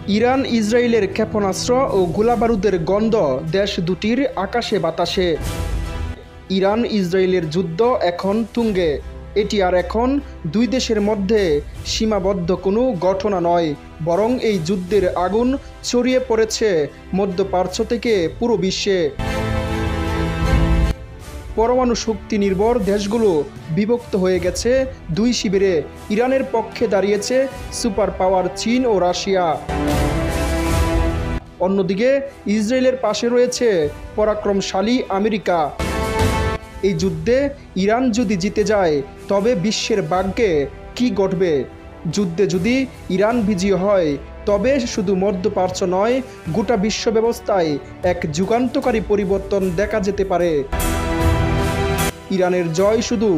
Iran ইসরায়েলের ক্ষেপণাস্ত্র ও গোলাবারুদের গন্ধ দেশ দুটির আকাশে বাতাসে। ইরান ইসরায়েলের যুদ্ধ এখন তুঙ্গে। এটি আর এখন দুই দেশের মধ্যে সীমাবদ্ধ কোনো ঘটনা নয়, বরং এই যুদ্ধের আগুন ছড়িয়ে পড়েছে মধ্যপ্রাচ্য থেকে পুরো বিশ্বে। পরমাণু শক্তি নির্ভর দেশগুলো বিভক্ত হয়ে গেছে দুই শিবিরে। ইরানের পক্ষে দাঁড়িয়েছে সুপার পাওয়ার চীন ও রাশিয়া। অন্যদিকে ইসরায়েলের পাশে রয়েছে পরাক্রমশালী আমেরিকা। এই যুদ্ধে ইরান যদি জিতে যায় তবে বিশ্বের ভাগ্যে কী ঘটবে? যুদ্ধে যদি ইরান বিজয়ী হয় তবে শুধু মধ্যপ্রাচ্য নয়, গোটা বিশ্ব ব্যবস্থায় এক যুগান্তকারী পরিবর্তন দেখা যেতে পারে। ইরানের জয় শুধু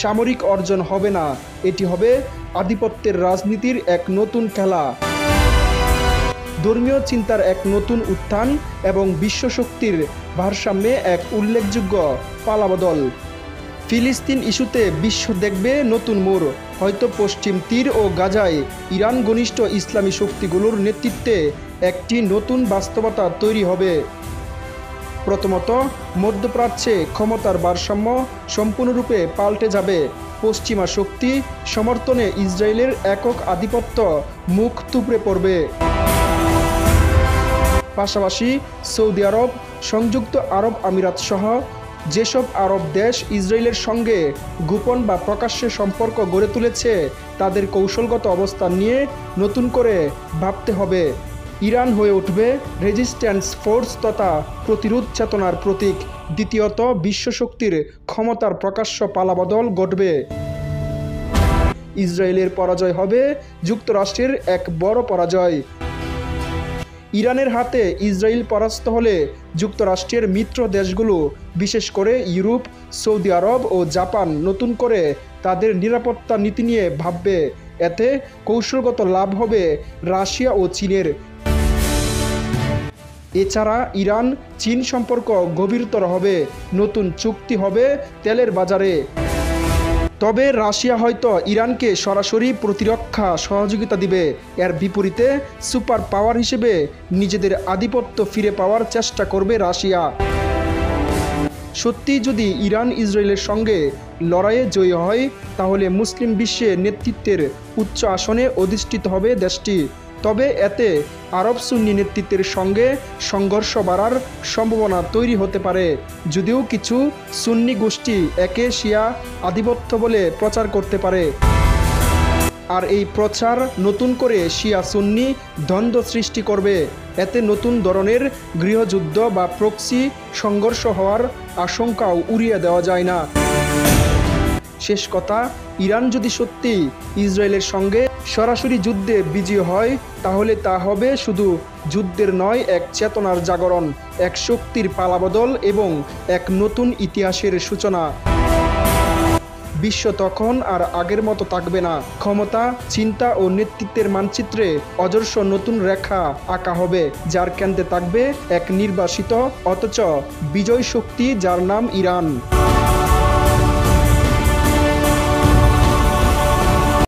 সামরিক অর্জন হবে না, এটি হবে আধিপত্যের রাজনীতির এক নতুন খেলা, ধর্মীয় চিন্তার এক নতুন উত্থান এবং বিশ্বশক্তির ভারসাম্যে এক উল্লেখযোগ্য পালাবদল। ফিলিস্তিন ইস্যুতে বিশ্ব দেখবে নতুন মোড়। হয়তো পশ্চিম তীর ও গাজায় ইরান ঘনিষ্ঠ ইসলামী শক্তিগুলোর নেতৃত্বে একটি নতুন বাস্তবতা তৈরি হবে। প্রথমত, মধ্যপ্রাচ্যে ক্ষমতার ভারসাম্য সম্পূর্ণরূপে পাল্টে যাবে। পশ্চিমা শক্তি সমর্থনে ইসরায়েলের একক আধিপত্য মুখ থুবড়ে পড়বে। পাশাপাশি সৌদি আরব, সংযুক্ত আরব আমিরাত সহ যেসব আরব দেশ ইসরায়েলের সঙ্গে গোপন বা প্রকাশ্যে সম্পর্ক গড়ে তুলেছে তাদের কৌশলগত অবস্থান নিয়ে নতুন করে ভাবতে হবে। ইরান হয়ে উঠবে রেজিস্ট্যান্স ফোর্স তথা প্রতিরোধ চেতনার প্রতীক। দ্বিতীয়ত, বিশ্বশক্তির ক্ষমতার প্রকাশ্য পালাবদল ঘটবে। ইসরায়েলের পরাজয় হবে যুক্তরাষ্ট্রের এক বড় পরাজয়। ইরানের হাতে ইসরায়েল পরাস্ত হলে যুক্তরাষ্ট্রের মিত্র দেশগুলো, বিশেষ করে ইউরোপ, সৌদি আরব ও জাপান নতুন করে তাদের নিরাপত্তা নীতি নিয়ে ভাববে। এতে কৌশলগত লাভ হবে রাশিয়া ও চীনের। এছাড়া ইরান চীন সম্পর্ক গভীরতর হবে, নতুন চুক্তি হবে তেলের বাজারে। তবে রাশিয়া হয়তো ইরানকে সরাসরি প্রতিরক্ষা সহযোগিতা দিবে। এর বিপরীতে সুপার পাওয়ার হিসেবে নিজেদের আধিপত্য ফিরে পাওয়ার চেষ্টা করবে রাশিয়া। সত্যি যদি ইরান ইসরায়েলের সঙ্গে লড়াইয়ে জয়ী হয় তাহলে মুসলিম বিশ্বে নেতৃত্বের উচ্চ আসনে অধিষ্ঠিত হবে দেশটি। তবে এতে আরব সুন্নি নেতৃত্বের সঙ্গে সংঘর্ষ বাড়ার সম্ভাবনা তৈরি হতে পারে, যদিও কিছু সুন্নি গোষ্ঠী একে শিয়া আধিপত্য বলে প্রচার করতে পারে। আর এই প্রচার নতুন করে শিয়া সুন্নি দ্বন্দ্ব সৃষ্টি করবে। এতে নতুন ধরনের গৃহযুদ্ধ বা প্রক্সি সংঘর্ষ হওয়ার আশঙ্কাও উড়িয়ে দেওয়া যায় না। শেষ কথা, ইরান যদি সত্যি ইসরায়েলের সঙ্গে সরাসরি যুদ্ধে বিজয়ী হয় তাহলে তা হবে শুধু যুদ্ধের নয়, এক চেতনার জাগরণ, এক শক্তির পালাবদল এবং এক নতুন ইতিহাসের সূচনা। বিশ্ব তখন আর আগের মতো থাকবে না। ক্ষমতা, চিন্তা ও নেতৃত্বের মানচিত্রে অজস্র নতুন রেখা আঁকা হবে, যার কেন্দ্রে থাকবে এক নির্বাসিত অথচ বিজয় শক্তি যার নাম ইরান।